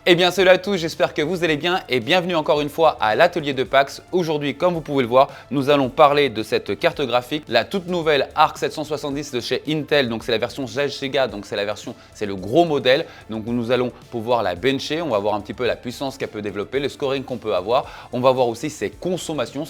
Eh bien salut à tous, j'espère que vous allez bien et bienvenue encore une fois à l'atelier de Pax. Aujourd'hui, comme vous pouvez le voir, nous allons parler de cette carte graphique, la toute nouvelle Arc 770 de chez Intel. Donc c'est la version 16 Go, donc c'est le gros modèle. Donc nous allons pouvoir la bencher, on va voir un petit peu la puissance qu'elle peut développer, le scoring qu'on peut avoir. On va voir aussi ses consommations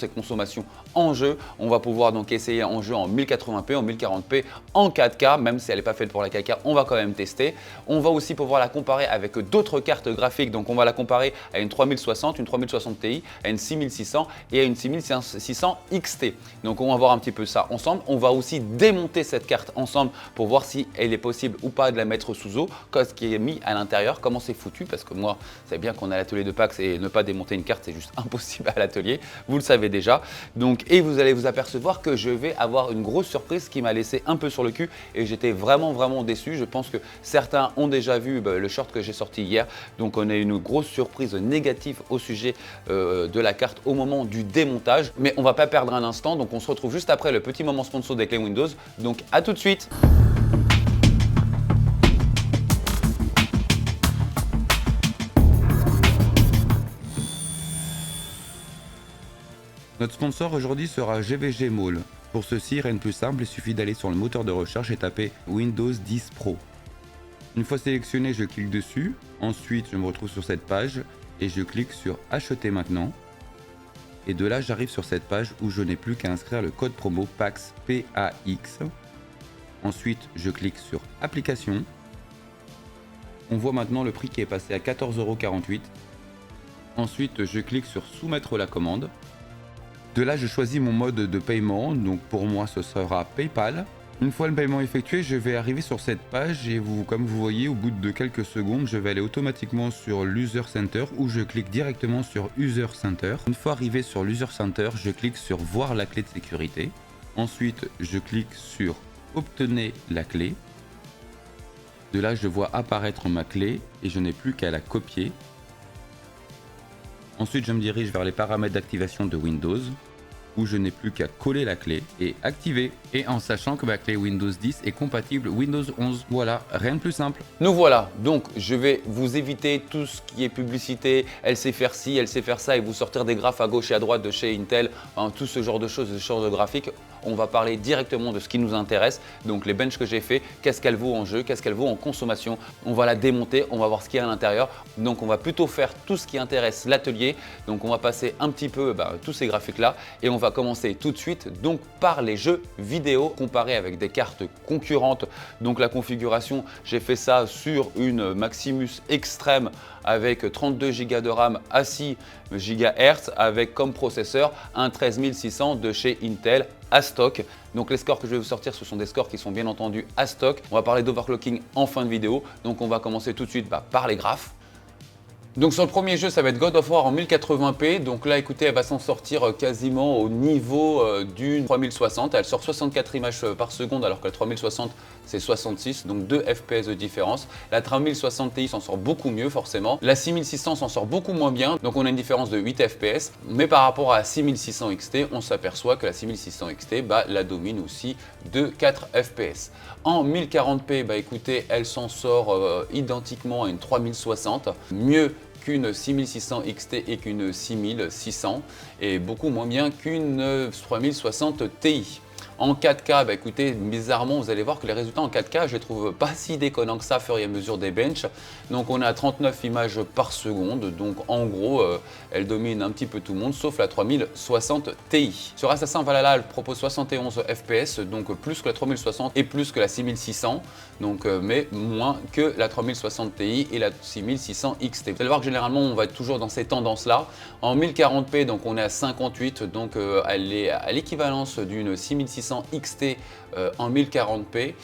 en jeu. On va pouvoir donc essayer en jeu en 1080p, en 1040p, en 4K, même si elle n'est pas faite pour la 4K, on va quand même tester. On va aussi pouvoir la comparer avec d'autres cartes graphiques. Donc on va la comparer à une 3060, une 3060 Ti, à une 6600 et à une 6600 XT. Donc on va voir un petit peu ça ensemble. On va aussi démonter cette carte ensemble pour voir si elle est possible ou pas de la mettre sous eau, ce qui est mis à l'intérieur, comment c'est foutu, parce que moi, c'est bien qu'on a l'atelier de Pax et ne pas démonter une carte, c'est juste impossible à l'atelier. Vous le savez déjà. Donc, et vous allez vous apercevoir que je vais avoir une grosse surprise qui m'a laissé un peu sur le cul et j'étais vraiment déçu. Je pense que certains ont déjà vu le short que j'ai sorti hier. Donc on a une grosse surprise négative au sujet de la carte au moment du démontage. Mais on ne va pas perdre un instant, donc on se retrouve juste après le petit moment sponsor des clés Windows. Donc à tout de suite. Notre sponsor aujourd'hui sera GVG Mall. Pour ceci, rien de plus simple, il suffit d'aller sur le moteur de recherche et taper Windows 10 Pro. Une fois sélectionné, je clique dessus. Ensuite, je me retrouve sur cette page et je clique sur Acheter maintenant. Et de là, j'arrive sur cette page où je n'ai plus qu'à inscrire le code promo PAX. Ensuite, je clique sur Application. On voit maintenant le prix qui est passé à 14,48 €. Ensuite, je clique sur Soumettre la commande. De là, je choisis mon mode de paiement. Donc pour moi, ce sera PayPal. Une fois le paiement effectué, je vais arriver sur cette page et comme vous voyez, au bout de quelques secondes, je vais aller automatiquement sur l'User Center où je clique directement sur User Center. Une fois arrivé sur l'User Center, je clique sur Voir la clé de sécurité. Ensuite, je clique sur Obtenez la clé. De là, je vois apparaître ma clé et je n'ai plus qu'à la copier. Ensuite, je me dirige vers les paramètres d'activation de Windows, où je n'ai plus qu'à coller la clé et activer. Et en sachant que ma clé Windows 10 est compatible Windows 11. Voilà, rien de plus simple. Nous voilà, donc je vais vous éviter tout ce qui est publicité, elle sait faire ci, elle sait faire ça et vous sortir des graphes à gauche et à droite de chez Intel, tout ce genre de choses, ce genre de graphiques. On va parler directement de ce qui nous intéresse, donc les benches que j'ai fait, qu'est-ce qu'elle vaut en jeu, qu'est-ce qu'elle vaut en consommation. On va la démonter, on va voir ce qu'il y a à l'intérieur. Donc on va plutôt faire tout ce qui intéresse l'atelier. Donc on va passer un petit peu tous ces graphiques là et on va commencer tout de suite donc par les jeux vidéo comparés avec des cartes concurrentes. Donc la configuration, j'ai fait ça sur une Maximus Extreme avec 32 Go de RAM à 6 GHz avec comme processeur un 13600 de chez Intel à stock. Donc les scores que je vais vous sortir, ce sont des scores qui sont bien entendu à stock. On va parler d'overclocking en fin de vidéo. Donc on va commencer tout de suite par les graphes. Donc sur le premier jeu, ça va être God of War en 1080p. Donc là, écoutez, elle va s'en sortir quasiment au niveau d'une 3060. Elle sort 64 images par seconde alors que la 3060 c'est 66, donc 2 FPS de différence. La 3060 Ti s'en sort beaucoup mieux forcément. La 6600 s'en sort beaucoup moins bien, donc on a une différence de 8 FPS. Mais par rapport à la 6600 XT, on s'aperçoit que la 6600 XT la domine aussi de 4 FPS. En 1040p, écoutez, elle s'en sort identiquement à une 3060, mieux qu'une 6600 XT et qu'une 6600 et beaucoup moins bien qu'une 3060 Ti. En 4K, écoutez, bizarrement, vous allez voir que les résultats en 4K, je les trouve pas si déconnants que ça, au fur et à mesure des benches. Donc on a 39 images par seconde, donc en gros, elle domine un petit peu tout le monde, sauf la 3060 Ti. Sur Assassin's Valhalla, elle propose 71 FPS, donc plus que la 3060 et plus que la 6600, donc, mais moins que la 3060 Ti et la 6600 XT. Vous allez voir que généralement, on va être toujours dans ces tendances-là. En 1040p, donc on est à 58, donc elle est à l'équivalence d'une 6600 XT en 1040p,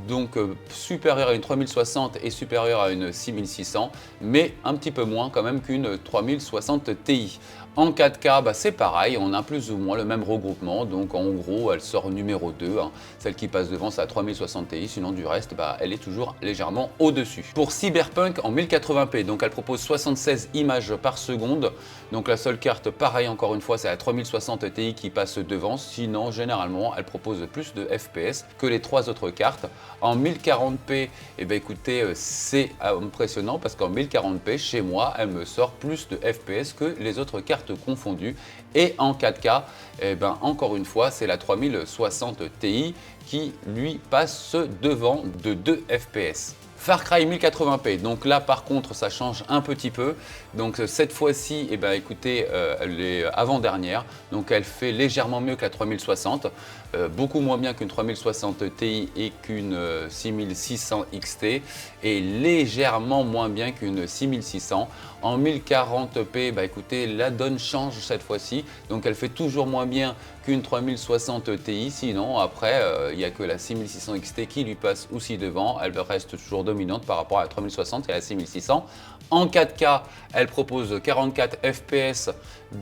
donc supérieur à une 3060 et supérieur à une 6600, mais un petit peu moins quand même qu'une 3060 Ti. En 4K, c'est pareil, on a plus ou moins le même regroupement, donc en gros elle sort numéro 2, celle qui passe devant c'est la 3060 Ti, sinon du reste elle est toujours légèrement au-dessus. Pour Cyberpunk en 1080p, donc elle propose 76 images par seconde, donc la seule carte pareil encore une fois c'est la 3060 Ti qui passe devant, sinon généralement elle propose plus de FPS que les 3 autres cartes. En 1040p, eh ben écoutez, c'est impressionnant parce qu'en 1040p, chez moi, elle me sort plus de FPS que les autres cartes confondues. Et en 4K, eh ben encore une fois, c'est la 3060 Ti qui lui passe devant de 2 FPS. Far Cry 1080p, donc là par contre ça change un petit peu. Donc cette fois-ci, eh ben, écoutez, elle est avant-dernière, donc elle fait légèrement mieux que la 3060, beaucoup moins bien qu'une 3060 Ti et qu'une 6600 XT, et légèrement moins bien qu'une 6600. En 1040p, bah, écoutez, la donne change cette fois-ci, donc elle fait toujours moins bien qu'une 3060 Ti, sinon après il n'y a que la 6600 XT qui lui passe aussi devant, elle reste toujours dominante par rapport à la 3060 et à la 6600. En 4K, elle propose 44 FPS,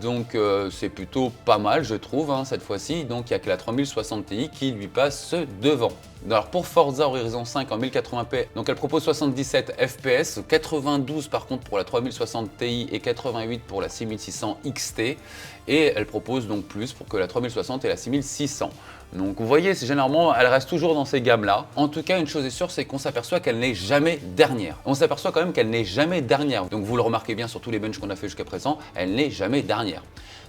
donc c'est plutôt pas mal je trouve hein, cette fois-ci, donc il n'y a que la 3060 Ti qui lui passe devant. Alors pour Forza Horizon 5 en 1080p, donc elle propose 77 FPS, 92 par contre pour la 3060 Ti et 88 pour la 6600 XT, et elle propose donc plus pour que la 3060 et la 6600. Donc vous voyez, généralement, elle reste toujours dans ces gammes-là. En tout cas, une chose est sûre, c'est qu'on s'aperçoit qu'elle n'est jamais dernière. On s'aperçoit quand même qu'elle n'est jamais dernière. Donc vous le remarquez bien sur tous les benches qu'on a fait jusqu'à présent, elle n'est jamais dernière.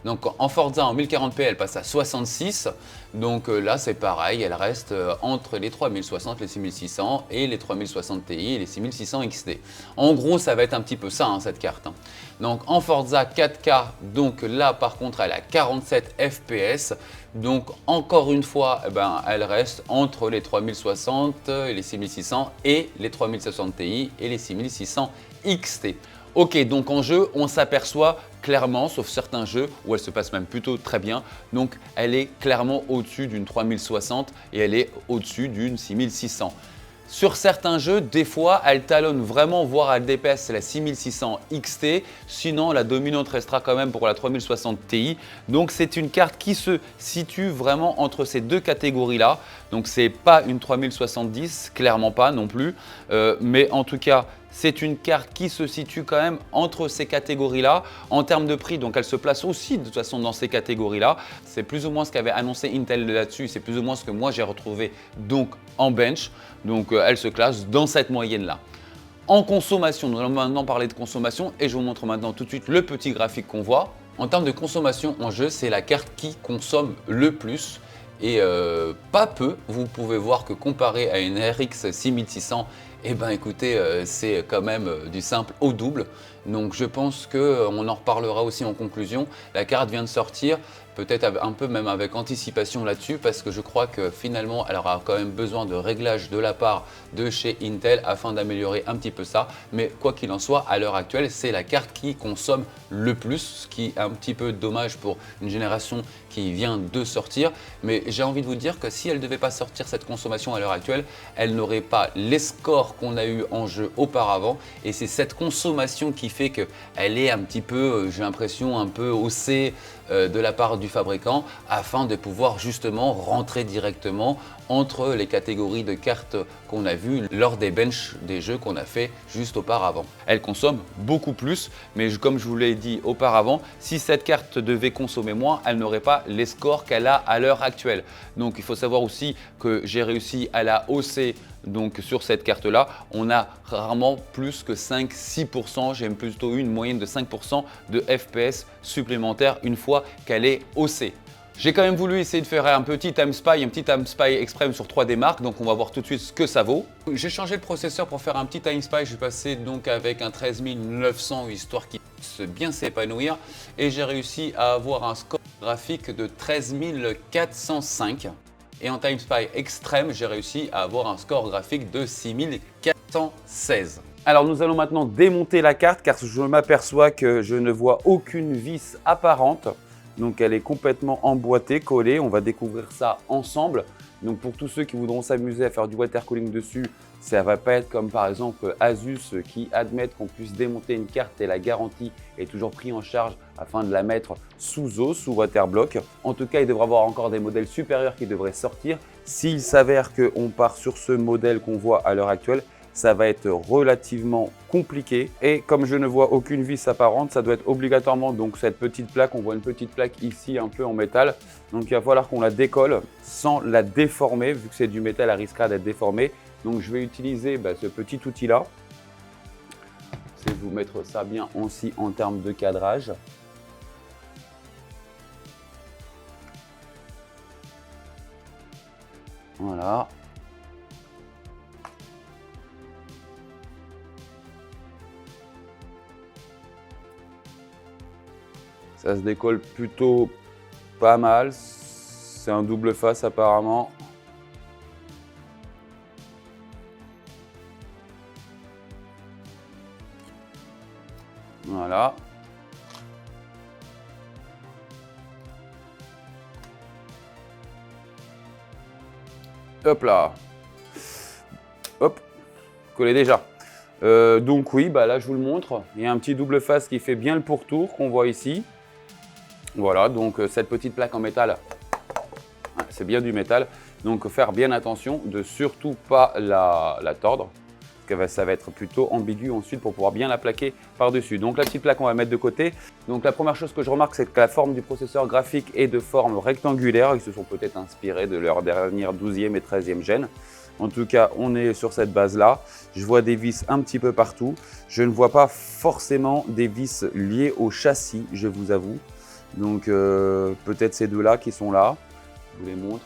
Donc en Forza en 1040p, elle passe à 66. Donc là, c'est pareil, elle reste entre les 3060, les 6600 et les 3060 Ti et les 6600 XT. En gros, ça va être un petit peu ça, hein, cette carte. Hein. Donc en Forza 4K, donc là par contre, elle a 47 FPS. Donc encore une fois, eh ben, elle reste entre les 3060 et les 6600 et les 3060 Ti et les 6600 XT. Ok, donc en jeu, on s'aperçoit clairement, sauf certains jeux où elle se passe même plutôt très bien, donc elle est clairement au-dessus d'une 3060 et elle est au-dessus d'une 6600. Sur certains jeux, des fois, elle talonne vraiment, voire elle dépasse la 6600 XT. Sinon, la dominante restera quand même pour la 3060 Ti. Donc, c'est une carte qui se situe vraiment entre ces deux catégories-là. Donc, ce n'est pas une 3070, clairement pas non plus. Mais en tout cas, c'est une carte qui se situe quand même entre ces catégories-là. En termes de prix, donc elle se place aussi de toute façon dans ces catégories-là. C'est plus ou moins ce qu'avait annoncé Intel là-dessus. C'est plus ou moins ce que moi j'ai retrouvé donc en bench. Donc elle se classe dans cette moyenne-là. En consommation, nous allons maintenant parler de consommation et je vous montre maintenant tout de suite le petit graphique qu'on voit. En termes de consommation en jeu, c'est la carte qui consomme le plus. Et pas peu, vous pouvez voir que comparé à une RX 6600, eh ben écoutez, c'est quand même du simple au double. Donc je pense qu'on en reparlera aussi en conclusion. La carte vient de sortir, peut-être un peu même avec anticipation là-dessus, parce que je crois que finalement elle aura quand même besoin de réglages de la part de chez Intel afin d'améliorer un petit peu ça. Mais quoi qu'il en soit, à l'heure actuelle, c'est la carte qui consomme le plus, ce qui est un petit peu dommage pour une génération qui vient de sortir. Mais j'ai envie de vous dire que si elle ne devait pas sortir cette consommation à l'heure actuelle, elle n'aurait pas les scores qu'on a eu en jeu auparavant. Et c'est cette consommation qui fait qu'elle est un petit peu, j'ai l'impression, un peu haussée de la part du fabricant afin de pouvoir justement rentrer directement entre les catégories de cartes qu'on a vues lors des benches des jeux qu'on a fait juste auparavant. Elle consomme beaucoup plus, mais comme je vous l'ai dit auparavant, si cette carte devait consommer moins, elle n'aurait pas les scores qu'elle a à l'heure actuelle. Donc il faut savoir aussi que j'ai réussi à la hausser. Donc sur cette carte-là, on a rarement plus que 5-6%, j'ai plutôt eu une moyenne de 5% de FPS supplémentaires une fois qu'elle est haussée. J'ai quand même voulu essayer de faire un petit time spy extrême sur 3D Mark, donc on va voir tout de suite ce que ça vaut. J'ai changé le processeur pour faire un petit time spy, je vais passer donc avec un 13900 histoire qu'il puisse bien s'épanouir et j'ai réussi à avoir un score graphique de 13405. Et en Time Spy extrême, j'ai réussi à avoir un score graphique de 6416. Alors nous allons maintenant démonter la carte car je m'aperçois que je ne vois aucune vis apparente. Donc elle est complètement emboîtée, collée. On va découvrir ça ensemble. Donc pour tous ceux qui voudront s'amuser à faire du water cooling dessus, ça ne va pas être comme par exemple Asus qui admettent qu'on puisse démonter une carte et la garantie est toujours prise en charge afin de la mettre sous eau, sous waterblock. En tout cas, il devrait y avoir encore des modèles supérieurs qui devraient sortir. S'il s'avère qu'on part sur ce modèle qu'on voit à l'heure actuelle, ça va être relativement compliqué. Et comme je ne vois aucune vis apparente, ça doit être obligatoirement donc cette petite plaque. On voit une petite plaque ici un peu en métal. Donc il va falloir qu'on la décolle sans la déformer. Vu que c'est du métal, elle risquera d'être déformée. Donc je vais utiliser ce petit outil-là. C'est vous mettre ça bien aussi en termes de cadrage. Voilà. Ça se décolle plutôt pas mal. C'est un double face apparemment. Voilà. Hop là. Hop. Collé déjà. Donc oui, là je vous le montre. Il y a un petit double face qui fait bien le pourtour qu'on voit ici. Voilà, donc cette petite plaque en métal, c'est bien du métal. Donc faire bien attention de surtout pas la tordre. Parce que ça va être plutôt ambigu ensuite pour pouvoir bien la plaquer par-dessus. Donc la petite plaque, on va mettre de côté. Donc la première chose que je remarque, c'est que la forme du processeur graphique est de forme rectangulaire. Ils se sont peut-être inspirés de leur dernière 12e et 13e gène. En tout cas, on est sur cette base-là. Je vois des vis un petit peu partout. Je ne vois pas forcément des vis liées au châssis, je vous avoue. Donc peut-être ces deux-là qui sont là. Je vous les montre.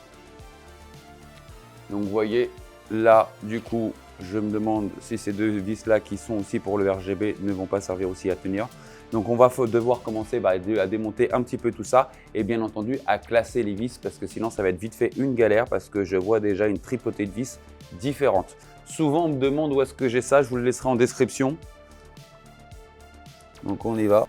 Donc vous voyez, là, du coup, je me demande si ces deux vis-là qui sont aussi pour le RGB ne vont pas servir aussi à tenir. Donc on va devoir commencer à démonter un petit peu tout ça et bien entendu à classer les vis parce que sinon ça va être vite fait une galère parce que je vois déjà une tripotée de vis différentes. Souvent on me demande où est-ce que j'ai ça, je vous le laisserai en description. Donc on y va.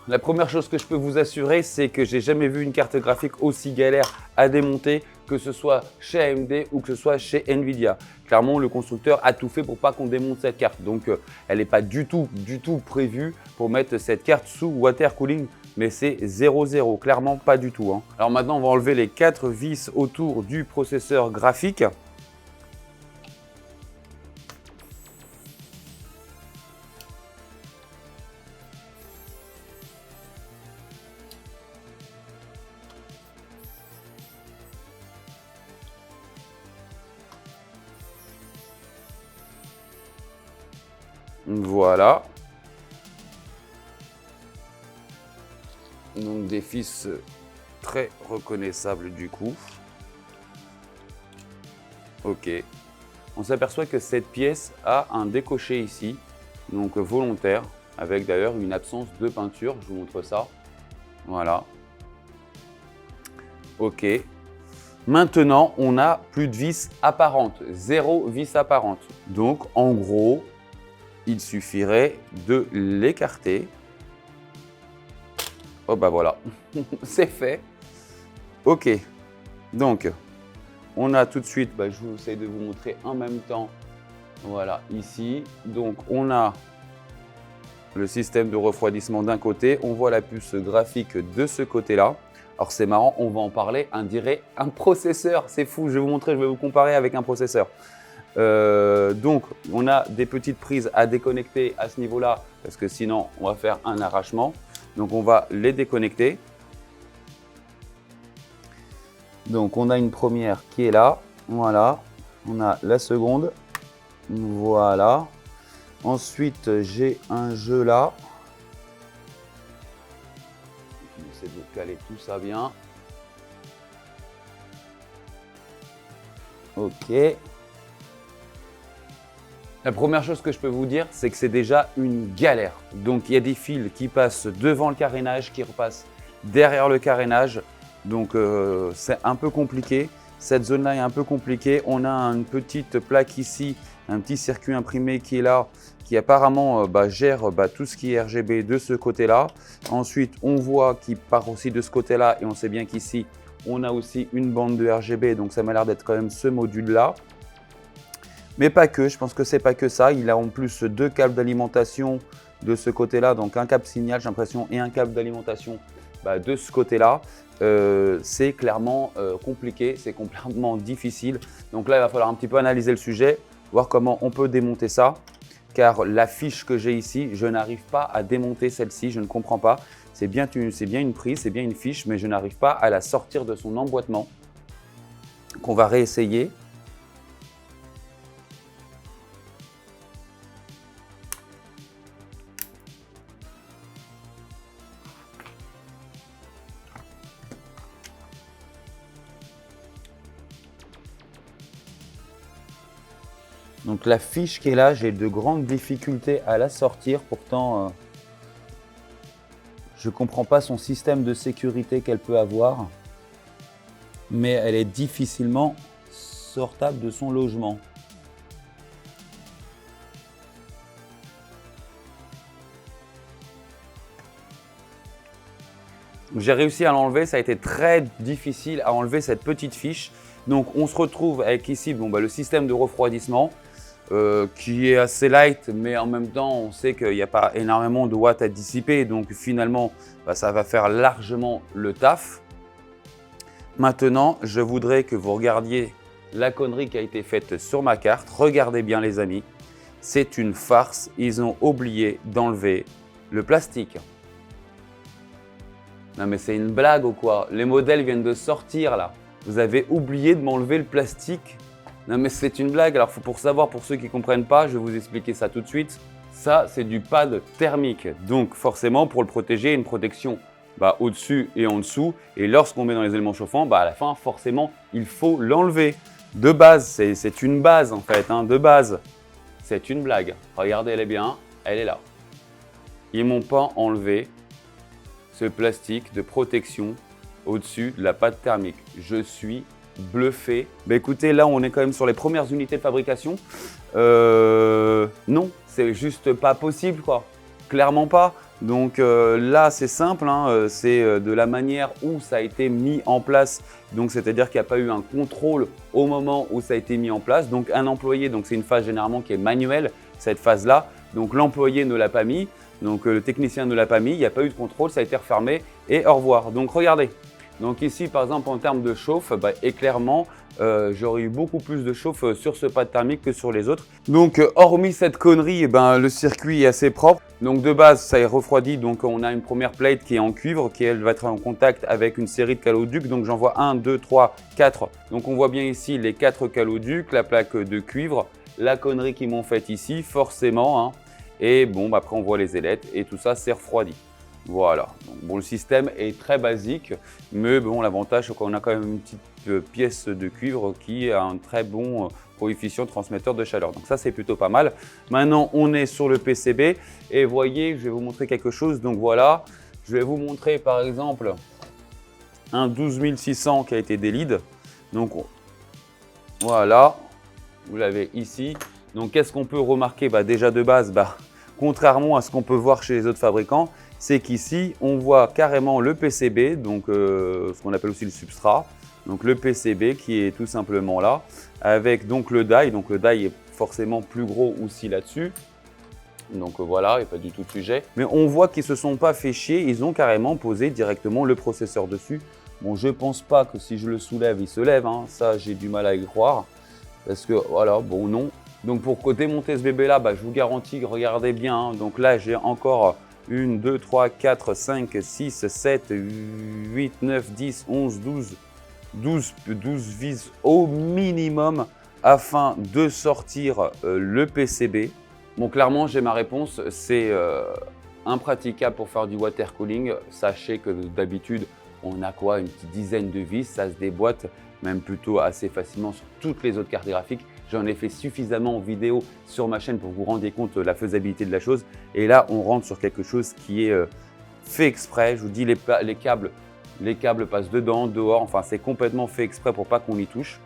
La première chose que je peux vous assurer, c'est que j'ai jamais vu une carte graphique aussi galère à démonter, que ce soit chez AMD ou que ce soit chez Nvidia. Clairement, le constructeur a tout fait pour pas qu'on démonte cette carte. Donc, elle n'est pas du tout prévue pour mettre cette carte sous water cooling, mais c'est 0,0, clairement pas du tout, hein. Alors maintenant, on va enlever les 4 vis autour du processeur graphique. Voilà. Donc des vis très reconnaissables du coup. Ok. On s'aperçoit que cette pièce a un décoché ici, donc volontaire, avec d'ailleurs une absence de peinture. Je vous montre ça. Voilà. Ok. Maintenant, on n'a plus de vis apparentes, 0 vis apparente. Donc en gros, il suffirait de l'écarter. Oh voilà, c'est fait. Ok, donc on a tout de suite, je vous essaie de vous montrer en même temps. Voilà, ici. Donc on a le système de refroidissement d'un côté. On voit la puce graphique de ce côté-là. Alors c'est marrant, on va en parler. On dirait un processeur. C'est fou, je vais vous montrer, je vais vous comparer avec un processeur. Donc on a des petites prises à déconnecter à ce niveau-là parce que sinon on va faire un arrachement. Donc on va les déconnecter. Donc on a une première qui est là, voilà. On a la seconde, voilà. Ensuite j'ai un jeu là. J'essaie de caler tout ça bien. Ok. La première chose que je peux vous dire, c'est que c'est déjà une galère. Donc il y a des fils qui passent devant le carénage, qui repassent derrière le carénage. Donc c'est un peu compliqué. Cette zone-là est un peu compliquée. On a une petite plaque ici, un petit circuit imprimé qui est là, qui apparemment gère tout ce qui est RGB de ce côté-là. Ensuite, on voit qu'il part aussi de ce côté-là et on sait bien qu'ici, On a aussi une bande de RGB, donc ça m'a l'air d'être quand même ce module-là. Mais pas que, je pense que c'est pas que ça. Il a en plus 2 câbles d'alimentation de ce côté-là, donc un câble signal, j'ai l'impression, et un câble d'alimentation de ce côté-là. C'est clairement compliqué, c'est complètement difficile. Donc là, il va falloir un petit peu analyser le sujet, voir comment on peut démonter ça. Car la fiche que j'ai ici, je n'arrive pas à démonter celle-ci, je ne comprends pas. C'est bien une prise, c'est bien une fiche, mais je n'arrive pas à la sortir de son emboîtement. Qu'on va réessayer. Donc la fiche qui est là, j'ai de grandes difficultés à la sortir. Pourtant, je ne comprends pas son système de sécurité qu'elle peut avoir. Mais elle est difficilement sortable de son logement. J'ai réussi à l'enlever, ça a été très difficile à enlever cette petite fiche. Donc on se retrouve avec ici le système de refroidissement. Qui est assez light, mais en même temps, on sait qu'il n'y a pas énormément de watts à dissiper. Donc finalement, ça va faire largement le taf. Maintenant, je voudrais que vous regardiez la connerie qui a été faite sur ma carte. Regardez bien les amis, c'est une farce. Ils ont oublié d'enlever le plastique. Non mais c'est une blague ou quoi? Les modèles viennent de sortir là. Vous avez oublié de m'enlever le plastique? Non mais c'est une blague. Alors pour savoir, pour ceux qui ne comprennent pas, je vais vous expliquer ça tout de suite. Ça, c'est du pad thermique. Donc forcément, pour le protéger, il y a une protection au-dessus et en dessous. Et lorsqu'on met dans les éléments chauffants, à la fin, forcément, il faut l'enlever. De base, c'est une base en fait, de base. C'est une blague. Regardez, elle est bien, elle est là. Ils m'ont pas enlevé ce plastique de protection au-dessus de la pâte thermique. Je suis bluffé. Écoutez, là on est quand même sur les premières unités de fabrication. Non, c'est juste pas possible quoi. Clairement pas. Donc là c'est simple, c'est de la manière où ça a été mis en place. Donc c'est-à-dire qu'il n'y a pas eu un contrôle au moment où ça a été mis en place. Donc un employé, donc c'est une phase généralement qui est manuelle, cette phase-là. Donc l'employé ne l'a pas mis, donc le technicien ne l'a pas mis, il n'y a pas eu de contrôle, ça a été refermé et au revoir. Donc regardez. Donc ici, par exemple, en termes de chauffe, et clairement, j'aurais eu beaucoup plus de chauffe sur ce pad thermique que sur les autres. Donc, hormis cette connerie, le circuit est assez propre. Donc, de base, ça est refroidi. Donc, on a une première plate qui est en cuivre, qui elle va être en contact avec une série de caloducs. Donc, j'en vois 1, 2, 3, 4. Donc, on voit bien ici les 4 caloducs, la plaque de cuivre, la connerie qu'ils m'ont faite ici, forcément. Et bon, après, on voit les ailettes et tout ça, c'est refroidi. Voilà, donc, le système est très basique, mais l'avantage c'est qu'on a quand même une petite pièce de cuivre qui a un très bon coefficient transmetteur de chaleur. Donc ça c'est plutôt pas mal. Maintenant on est sur le PCB et voyez, je vais vous montrer quelque chose. Donc voilà, je vais vous montrer par exemple un 12600 qui a été délide. Donc voilà, vous l'avez ici. Donc qu'est-ce qu'on peut remarquer? Déjà de base, contrairement à ce qu'on peut voir chez les autres fabricants, c'est qu'ici, on voit carrément le PCB, donc ce qu'on appelle aussi le substrat. Donc le PCB qui est tout simplement là, avec donc le die. Donc le die est forcément plus gros aussi là-dessus. Donc voilà, il n'y a pas du tout de sujet. Mais on voit qu'ils ne se sont pas fait chier, ils ont carrément posé directement le processeur dessus. Bon, je ne pense pas que si je le soulève, il se lève. Ça, j'ai du mal à y croire. Parce que voilà, bon, non. Donc pour démonter ce bébé-là, je vous garantis, regardez bien. Donc là, j'ai encore 1, 2, 3, 4, 5, 6, 7, 8, 9, 10, 11, 12 vis au minimum afin de sortir le PCB. Bon, clairement, j'ai ma réponse. C'est impraticable pour faire du water cooling. Sachez que d'habitude, on a quoi? Une petite dizaine de vis. Ça se déboîte même plutôt assez facilement sur toutes les autres cartes graphiques. J'en ai fait suffisamment en vidéo sur ma chaîne pour que vous vous rendiez compte de la faisabilité de la chose. Et là, on rentre sur quelque chose qui est fait exprès. Je vous dis, les câbles passent dedans, dehors. Enfin, c'est complètement fait exprès pour pas qu'on y touche.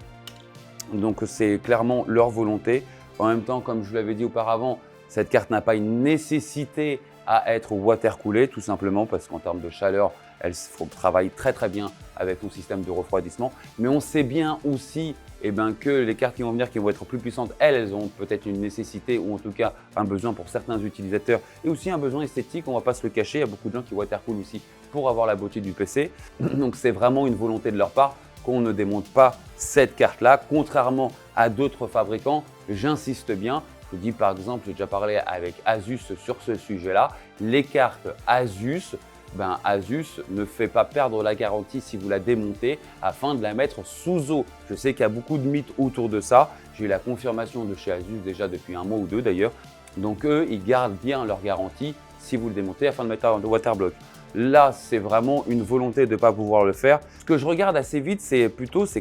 Donc, c'est clairement leur volonté. En même temps, comme je vous l'avais dit auparavant, cette carte n'a pas une nécessité à être water coolée, tout simplement parce qu'en termes de chaleur, elle travaille très très bien avec son système de refroidissement. Mais on sait bien aussi que les cartes qui vont venir, qui vont être plus puissantes, elles ont peut-être une nécessité ou en tout cas un besoin pour certains utilisateurs et aussi un besoin esthétique, on ne va pas se le cacher. Il y a beaucoup de gens qui watercool aussi pour avoir la beauté du PC. Donc c'est vraiment une volonté de leur part qu'on ne démonte pas cette carte-là, contrairement à d'autres fabricants. J'insiste bien. Je vous dis par exemple, j'ai déjà parlé avec Asus sur ce sujet-là. Les cartes Asus, Asus ne fait pas perdre la garantie si vous la démontez afin de la mettre sous eau. Je sais qu'il y a beaucoup de mythes autour de ça. J'ai eu la confirmation de chez Asus déjà depuis un mois ou deux d'ailleurs. Donc eux, ils gardent bien leur garantie si vous le démontez afin de mettre un waterblock. Là, c'est vraiment une volonté de ne pas pouvoir le faire. Ce que je regarde assez vite, c'est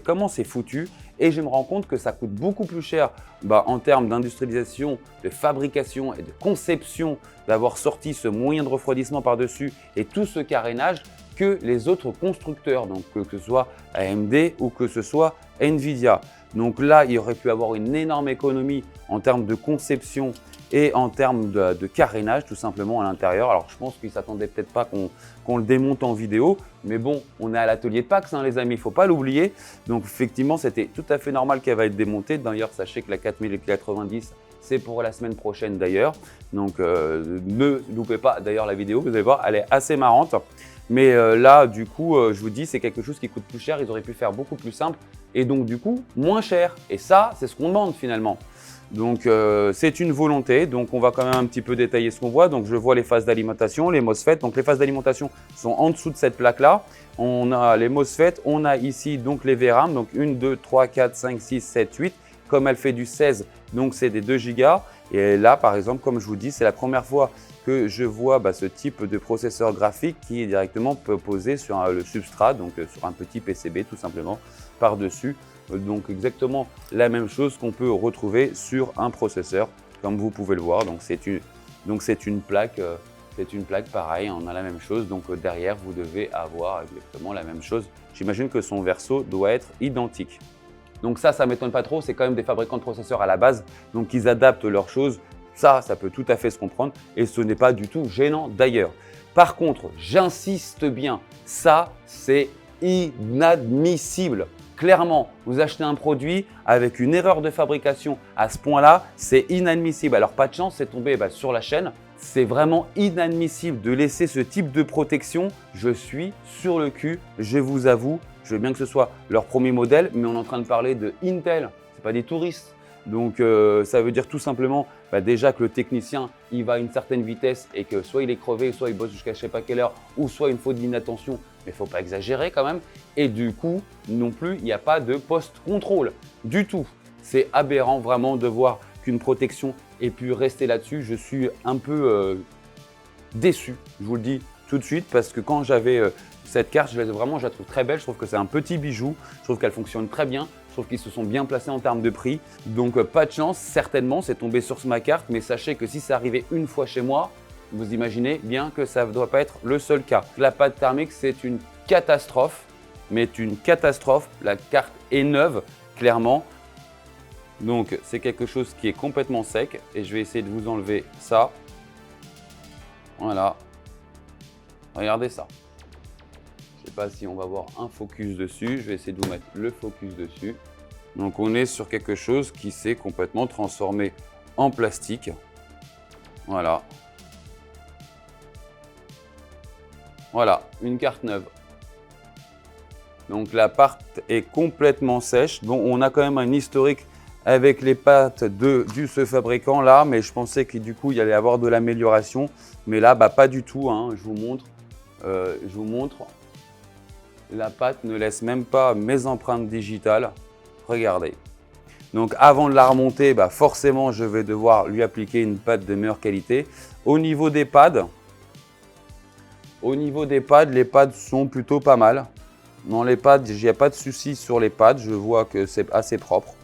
comment c'est foutu. Et je me rends compte que ça coûte beaucoup plus cher en termes d'industrialisation, de fabrication et de conception d'avoir sorti ce moyen de refroidissement par-dessus et tout ce carénage que les autres constructeurs, donc que ce soit AMD ou que ce soit Nvidia. Donc là, il aurait pu avoir une énorme économie en termes de conception et en termes de carénage tout simplement à l'intérieur. Alors je pense qu'ils ne s'attendaient peut-être pas qu'on le démonte en vidéo, mais bon, on est à l'atelier de PAX les amis, il ne faut pas l'oublier. Donc effectivement, c'était tout à fait normal qu'elle va être démontée. D'ailleurs, sachez que la 4090, c'est pour la semaine prochaine d'ailleurs. Donc ne loupez pas d'ailleurs la vidéo, vous allez voir, elle est assez marrante. Mais là, du coup, je vous dis, c'est quelque chose qui coûte plus cher. Ils auraient pu faire beaucoup plus simple et donc du coup, moins cher. Et ça, c'est ce qu'on demande finalement. Donc c'est une volonté, donc on va quand même un petit peu détailler ce qu'on voit. Donc je vois les phases d'alimentation, les MOSFET. Donc les phases d'alimentation sont en dessous de cette plaque-là. On a les MOSFET, on a ici donc les VRAM, donc 1, 2, 3, 4, 5, 6, 7, 8. Comme elle fait du 16, donc c'est des 2 Go. Et là par exemple, comme je vous dis, c'est la première fois que je vois ce type de processeur graphique qui est directement posé sur le substrat, donc sur un petit PCB tout simplement par-dessus. Donc exactement la même chose qu'on peut retrouver sur un processeur, comme vous pouvez le voir. Donc c'est une plaque, pareil, on a la même chose. Donc derrière, vous devez avoir exactement la même chose. J'imagine que son verso doit être identique. Donc ça ne m'étonne pas trop, c'est quand même des fabricants de processeurs à la base, donc ils adaptent leurs choses. Ça peut tout à fait se comprendre et ce n'est pas du tout gênant d'ailleurs. Par contre, j'insiste bien, ça c'est inadmissible. Clairement, vous achetez un produit avec une erreur de fabrication à ce point-là, c'est inadmissible. Alors pas de chance, c'est tombé sur la chaîne. C'est vraiment inadmissible de laisser ce type de protection. Je suis sur le cul, je vous avoue. Je veux bien que ce soit leur premier modèle, mais on est en train de parler de Intel, ce n'est pas des touristes. Donc ça veut dire tout simplement déjà que le technicien il va à une certaine vitesse et que soit il est crevé, soit il bosse jusqu'à je ne sais pas quelle heure, ou soit une faute d'inattention, mais il ne faut pas exagérer quand même. Et du coup, non plus, il n'y a pas de post-contrôle du tout. C'est aberrant vraiment de voir qu'une protection ait pu rester là-dessus. Je suis un peu déçu, je vous le dis tout de suite, parce que quand j'avais cette carte, je la trouve très belle. Je trouve que c'est un petit bijou, je trouve qu'elle fonctionne très bien. Je trouve qu'ils se sont bien placés en termes de prix. Donc pas de chance, certainement, c'est tombé sur ma carte. Mais sachez que si ça arrivait une fois chez moi, vous imaginez bien que ça ne doit pas être le seul cas. La pâte thermique, c'est une catastrophe, mais une catastrophe. La carte est neuve, clairement. Donc c'est quelque chose qui est complètement sec. Et je vais essayer de vous enlever ça. Voilà. Regardez ça. Je ne sais pas si on va avoir un focus dessus. Je vais essayer de vous mettre le focus dessus. Donc on est sur quelque chose qui s'est complètement transformé en plastique. Voilà. Voilà, une carte neuve. Donc la part est complètement sèche. Bon, on a quand même un historique avec les pattes de ce fabricant là, mais je pensais que du coup il y allait avoir de l'amélioration. Mais là, pas du tout. Je vous montre. La pâte ne laisse même pas mes empreintes digitales. Regardez. Donc avant de la remonter, forcément je vais devoir lui appliquer une pâte de meilleure qualité. Au niveau des pads, les pads sont plutôt pas mal. Dans les pads, il n'y a pas de souci sur les pads. Je vois que c'est assez propre.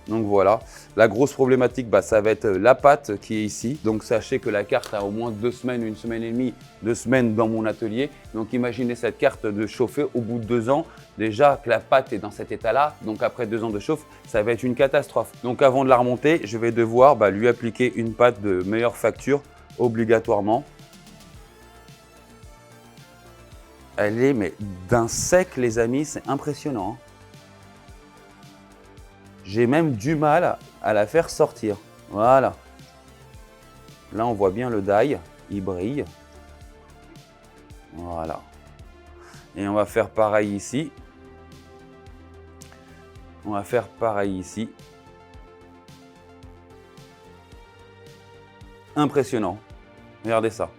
Donc voilà, la grosse problématique, ça va être la pâte qui est ici. Donc sachez que la carte a au moins 2 semaines, 1 semaine et demie, 2 semaines dans mon atelier. Donc imaginez cette carte de chauffer au bout de 2 ans. Déjà que la pâte est dans cet état-là, donc après 2 ans de chauffe, ça va être une catastrophe. Donc avant de la remonter, je vais devoir lui appliquer une pâte de meilleure facture obligatoirement. Elle est mais d'un sec les amis, c'est impressionnant. J'ai même du mal à la faire sortir. Voilà. Là on voit bien le die, il brille. Voilà. Et on va faire pareil ici. On va faire pareil ici. Impressionnant. Regardez ça.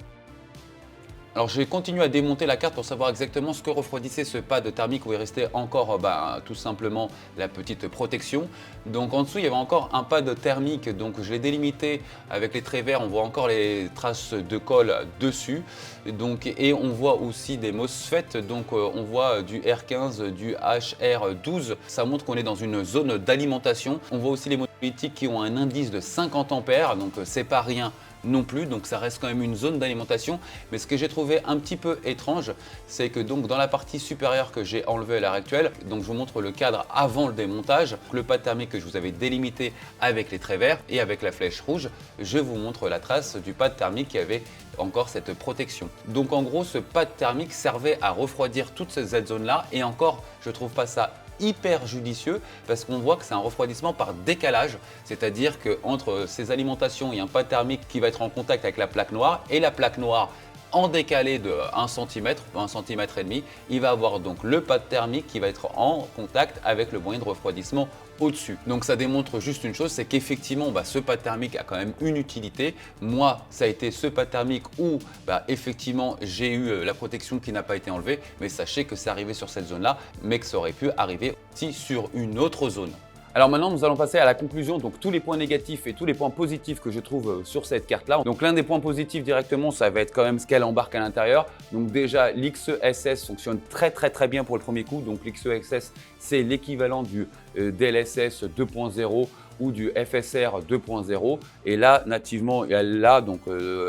Alors je vais continuer à démonter la carte pour savoir exactement ce que refroidissait ce pad thermique où il restait encore tout simplement la petite protection. Donc en dessous il y avait encore un pad thermique, donc je l'ai délimité avec les traits verts, on voit encore les traces de colle dessus. Donc, et on voit aussi des MOSFET, donc on voit du R15, du HR12, ça montre qu'on est dans une zone d'alimentation. On voit aussi les monolithiques qui ont un indice de 50 ampères, donc c'est pas rien non plus, donc ça reste quand même une zone d'alimentation. Mais ce que j'ai trouvé un petit peu étrange, c'est que donc dans la partie supérieure que j'ai enlevée à l'heure actuelle, donc je vous montre le cadre avant le démontage, le pad thermique que je vous avais délimité avec les traits verts et avec la flèche rouge, je vous montre la trace du pad thermique qui avait encore cette protection. Donc en gros, ce pad thermique servait à refroidir toute cette zone là, et encore je trouve pas ça hyper judicieux parce qu'on voit que c'est un refroidissement par décalage, c'est-à-dire qu'entre ces alimentations, il y a un pad thermique qui va être en contact avec la plaque noire, et la plaque noire en décalé de 1 cm, 1 cm et demi, il va avoir donc le pad thermique qui va être en contact avec le moyen de refroidissement au-dessus. Donc ça démontre juste une chose, c'est qu'effectivement ce pad thermique a quand même une utilité. Moi, ça a été ce pad thermique où effectivement j'ai eu la protection qui n'a pas été enlevée, mais sachez que c'est arrivé sur cette zone-là, mais que ça aurait pu arriver aussi sur une autre zone. Alors maintenant, nous allons passer à la conclusion, donc tous les points négatifs et tous les points positifs que je trouve sur cette carte-là. Donc l'un des points positifs directement, ça va être quand même ce qu'elle embarque à l'intérieur. Donc déjà, l'XESS fonctionne très bien pour le premier coup. Donc l'XESS, c'est l'équivalent du DLSS 2.0 ou du FSR 2.0. Et là, nativement, elle l'a, donc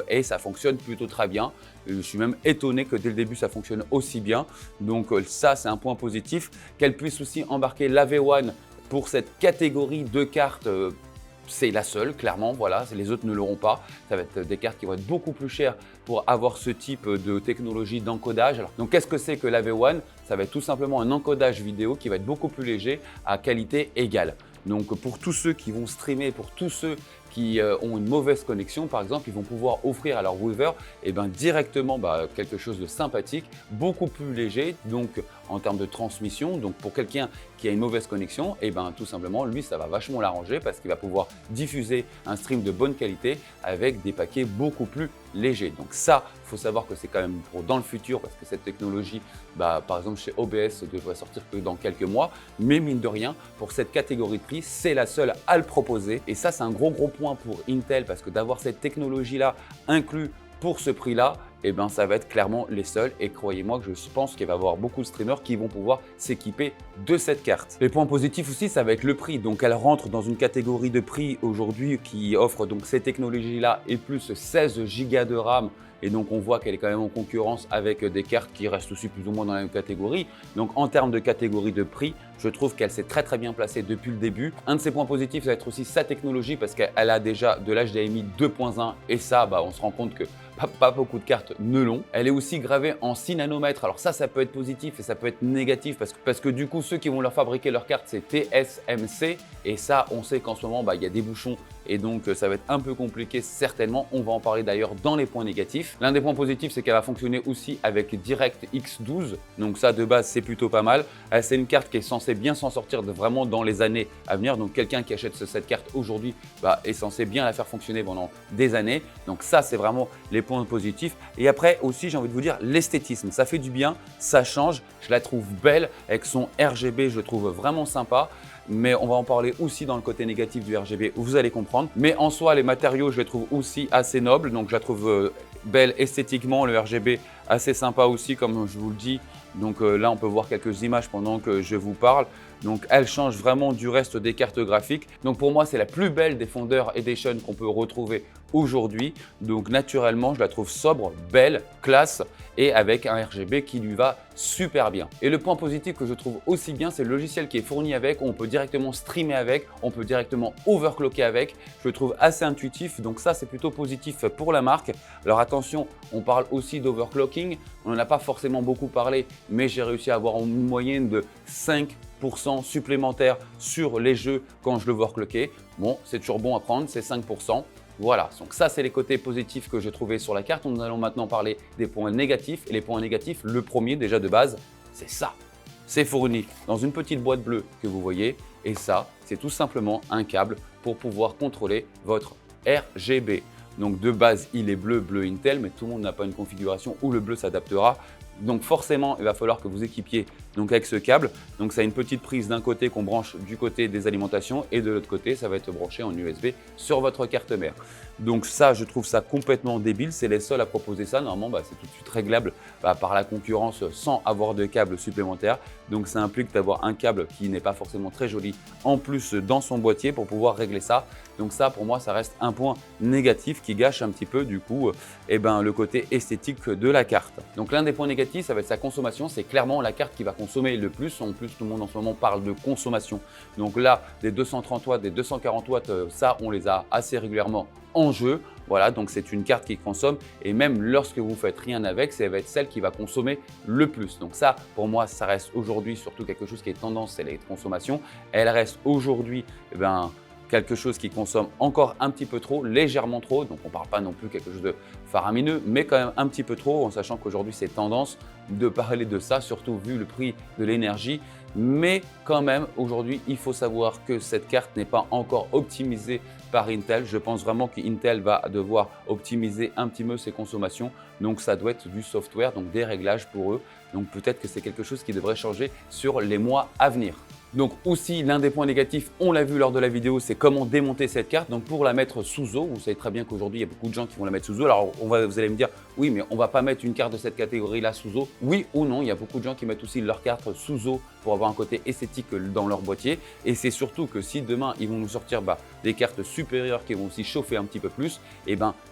et ça fonctionne plutôt très bien. Je suis même étonné que dès le début, ça fonctionne aussi bien. Donc ça, c'est un point positif. Qu'elle puisse aussi embarquer l'AV1 pour cette catégorie de cartes, c'est la seule, clairement, voilà, les autres ne l'auront pas. Ça va être des cartes qui vont être beaucoup plus chères pour avoir ce type de technologie d'encodage. Donc qu'est-ce que c'est que l'AV1? Ça va être tout simplement un encodage vidéo qui va être beaucoup plus léger à qualité égale. Donc pour tous ceux qui vont streamer, pour tous ceux qui ont une mauvaise connexion, par exemple, ils vont pouvoir offrir à leur viewer directement quelque chose de sympathique, beaucoup plus léger, donc en termes de transmission. Donc pour quelqu'un qui a une mauvaise connexion, tout simplement, lui, ça va vachement l'arranger parce qu'il va pouvoir diffuser un stream de bonne qualité avec des paquets beaucoup plus légers. Donc ça, il faut savoir que c'est quand même pour dans le futur, parce que cette technologie, par exemple chez OBS, devrait sortir que dans quelques mois. Mais mine de rien, pour cette catégorie de prix, c'est la seule à le proposer. Et ça, c'est un gros point pour Intel, parce que d'avoir cette technologie-là inclus pour ce prix-là, ça va être clairement les seuls. Et croyez-moi que je pense qu'il va y avoir beaucoup de streamers qui vont pouvoir s'équiper de cette carte. Les points positifs aussi, ça va être le prix. Donc elle rentre dans une catégorie de prix aujourd'hui qui offre donc ces technologies-là et plus 16 Go de RAM. Et donc on voit qu'elle est quand même en concurrence avec des cartes qui restent aussi plus ou moins dans la même catégorie. Donc en termes de catégorie de prix, je trouve qu'elle s'est très bien placée depuis le début. Un de ses points positifs, ça va être aussi sa technologie, parce qu'elle a déjà de l'HDMI 2.1 et ça, on se rend compte que pas beaucoup de cartes ne l'ont. Elle est aussi gravée en 6 nanomètres. Alors ça peut être positif et ça peut être négatif parce que du coup, ceux qui vont leur fabriquer leurs cartes, c'est TSMC. Et ça, on sait qu'en ce moment, il y a des bouchons et donc ça va être un peu compliqué certainement. On va en parler d'ailleurs dans les points négatifs. L'un des points positifs, c'est qu'elle va fonctionner aussi avec DirectX 12. Donc ça, de base, c'est plutôt pas mal. C'est une carte qui est censée bien s'en sortir vraiment dans les années à venir. Donc quelqu'un qui achète cette carte aujourd'hui est censé bien la faire fonctionner pendant des années. Donc ça, c'est vraiment les points positifs. Et après aussi, j'ai envie de vous dire, l'esthétisme. Ça fait du bien, ça change. Je la trouve belle avec son RGB, je le trouve vraiment sympa. Mais on va en parler aussi dans le côté négatif du RGB, vous allez comprendre. Mais en soi, les matériaux, je les trouve aussi assez nobles. Donc je la trouve belle esthétiquement, le RGB assez sympa aussi, comme je vous le dis. Donc là, on peut voir quelques images pendant que je vous parle. Donc elle change vraiment du reste des cartes graphiques. Donc pour moi, c'est la plus belle des Founder Edition qu'on peut retrouver aujourd'hui. Donc naturellement, je la trouve sobre, belle, classe et avec un RGB qui lui va super bien. Et le point positif que je trouve aussi bien, c'est le logiciel qui est fourni avec. On peut directement streamer avec, on peut directement overclocker avec. Je le trouve assez intuitif, donc ça c'est plutôt positif pour la marque. Alors attention, on parle aussi d'overclocking. On n'en a pas forcément beaucoup parlé, mais j'ai réussi à avoir une moyenne de 5% supplémentaire sur les jeux quand je l'overclockais. Bon, c'est toujours bon à prendre, c'est 5%. Voilà, donc ça c'est les côtés positifs que j'ai trouvés sur la carte. Nous allons maintenant parler des points négatifs. Et les points négatifs, le premier déjà de base, c'est ça. C'est fourni dans une petite boîte bleue que vous voyez. Et ça, c'est tout simplement un câble pour pouvoir contrôler votre RGB. Donc de base, il est bleu Intel, mais tout le monde n'a pas une configuration où le bleu s'adaptera. Donc forcément, il va falloir que vous équipiez donc avec ce câble. Donc ça a une petite prise d'un côté qu'on branche du côté des alimentations et de l'autre côté, ça va être branché en USB sur votre carte mère. Donc ça, je trouve ça complètement débile. C'est les seuls à proposer ça. Normalement, c'est tout de suite réglable par la concurrence sans avoir de câble supplémentaire. Donc ça implique d'avoir un câble qui n'est pas forcément très joli en plus dans son boîtier pour pouvoir régler ça. Donc ça, pour moi, ça reste un point négatif qui gâche un petit peu du coup le côté esthétique de la carte. Donc l'un des points négatifs, ça va être sa consommation. C'est clairement la carte qui va consommer le plus. En plus, tout le monde en ce moment parle de consommation. Donc là, des 230 watts, des 240 watts, ça, on les a assez régulièrement en jeu. Voilà, donc c'est une carte qui consomme et même lorsque vous faites rien avec, ça va être celle qui va consommer le plus. Donc ça, pour moi, ça reste aujourd'hui surtout quelque chose qui est tendance, c'est les consommations. Elle reste aujourd'hui quelque chose qui consomme encore un petit peu trop, légèrement trop. Donc on ne parle pas non plus quelque chose de faramineux, mais quand même un petit peu trop, en sachant qu'aujourd'hui c'est tendance de parler de ça, surtout vu le prix de l'énergie. Mais quand même, aujourd'hui, il faut savoir que cette carte n'est pas encore optimisée par Intel. Je pense vraiment qu'Intel va devoir optimiser un petit peu ses consommations. Donc ça doit être du software, donc des réglages pour eux. Donc peut-être que c'est quelque chose qui devrait changer sur les mois à venir. Donc aussi, l'un des points négatifs, on l'a vu lors de la vidéo, c'est comment démonter cette carte. Donc pour la mettre sous eau, vous savez très bien qu'aujourd'hui, il y a beaucoup de gens qui vont la mettre sous eau. Alors vous allez me dire, oui, mais on ne va pas mettre une carte de cette catégorie-là sous eau. Oui ou non, il y a beaucoup de gens qui mettent aussi leur carte sous eau pour avoir un côté esthétique dans leur boîtier. Et c'est surtout que si demain, ils vont nous sortir des cartes supérieures qui vont aussi chauffer un petit peu plus,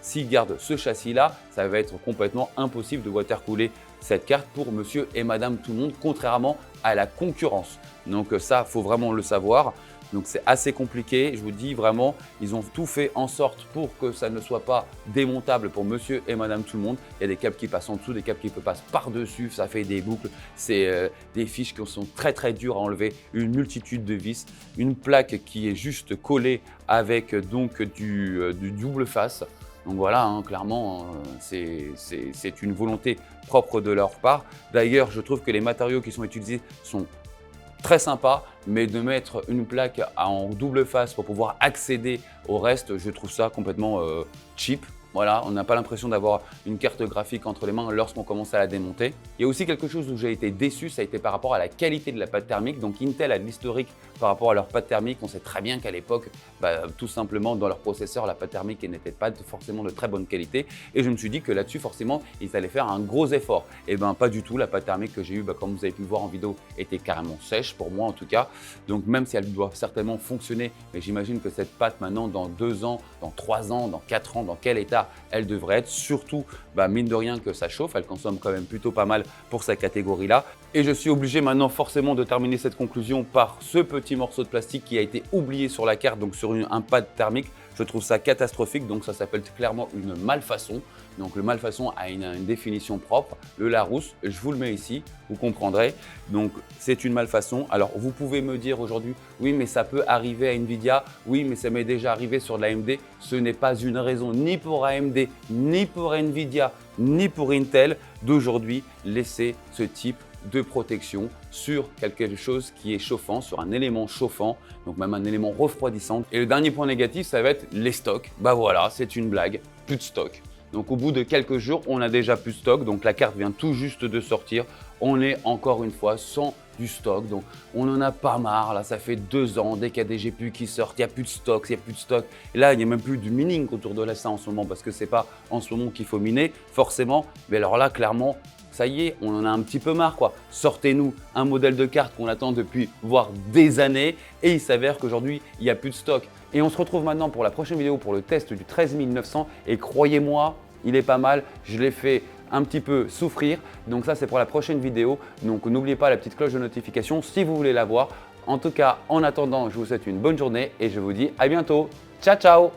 s'ils gardent ce châssis-là, ça va être complètement impossible de watercooler cette carte pour monsieur et madame tout le monde, contrairement à la concurrence. Donc ça, il faut vraiment le savoir. Donc c'est assez compliqué. Je vous dis vraiment, ils ont tout fait en sorte pour que ça ne soit pas démontable pour monsieur et madame tout le monde. Il y a des câbles qui passent en dessous, des câbles qui passent par-dessus, ça fait des boucles. C'est des fiches qui sont très très dures à enlever, une multitude de vis, une plaque qui est juste collée avec donc du double face. Donc voilà, clairement, c'est une volonté propre de leur part. D'ailleurs, je trouve que les matériaux qui sont utilisés sont très sympas, mais de mettre une plaque en double face pour pouvoir accéder au reste, je trouve ça complètement cheap. Voilà, on n'a pas l'impression d'avoir une carte graphique entre les mains lorsqu'on commence à la démonter. Il y a aussi quelque chose où j'ai été déçu, ça a été par rapport à la qualité de la pâte thermique. Donc Intel a de l'historique par rapport à leur pâte thermique. On sait très bien qu'à l'époque, tout simplement dans leur processeur, la pâte thermique n'était pas forcément de très bonne qualité. Et je me suis dit que là-dessus, forcément, ils allaient faire un gros effort. Et pas du tout. La pâte thermique que j'ai eue, comme vous avez pu le voir en vidéo, était carrément sèche, pour moi en tout cas. Donc même si elle doit certainement fonctionner, mais j'imagine que cette pâte maintenant, dans 2 ans, dans 3 ans, dans 4 ans, dans quel état elle devrait être, surtout mine de rien que ça chauffe, elle consomme quand même plutôt pas mal pour sa catégorie là. Et je suis obligé maintenant forcément de terminer cette conclusion par ce petit morceau de plastique qui a été oublié sur la carte, donc sur un pad thermique. Je trouve ça catastrophique, donc ça s'appelle clairement une malfaçon. Donc le malfaçon a une définition propre, le Larousse, je vous le mets ici, vous comprendrez. Donc c'est une malfaçon. Alors vous pouvez me dire aujourd'hui, oui mais ça peut arriver à Nvidia, oui mais ça m'est déjà arrivé sur de l'AMD. Ce n'est pas une raison ni pour AMD, ni pour Nvidia, ni pour Intel d'aujourd'hui laisser ce type de protection sur quelque chose qui est chauffant, sur un élément chauffant, donc même un élément refroidissant. Et le dernier point négatif, ça va être les stocks. Voilà, c'est une blague, plus de stock. Donc au bout de quelques jours, on a déjà plus de stock, donc la carte vient tout juste de sortir. On est encore une fois sans du stock, donc on n'en a pas marre, là ça fait 2 ans, dès qu'il y a des GPU qui sortent, il n'y a plus de stock, il n'y a plus de stock. Et là, il n'y a même plus du mining autour de ça en ce moment, parce que c'est pas en ce moment qu'il faut miner, forcément. Mais alors là, clairement, ça y est, on en a un petit peu marre quoi. Sortez-nous un modèle de carte qu'on attend depuis voire des années et il s'avère qu'aujourd'hui, il n'y a plus de stock. Et on se retrouve maintenant pour la prochaine vidéo pour le test du 13900 et croyez-moi, il est pas mal, je l'ai fait un petit peu souffrir. Donc ça, c'est pour la prochaine vidéo. Donc n'oubliez pas la petite cloche de notification si vous voulez la voir. En tout cas, en attendant, je vous souhaite une bonne journée et je vous dis à bientôt. Ciao, ciao!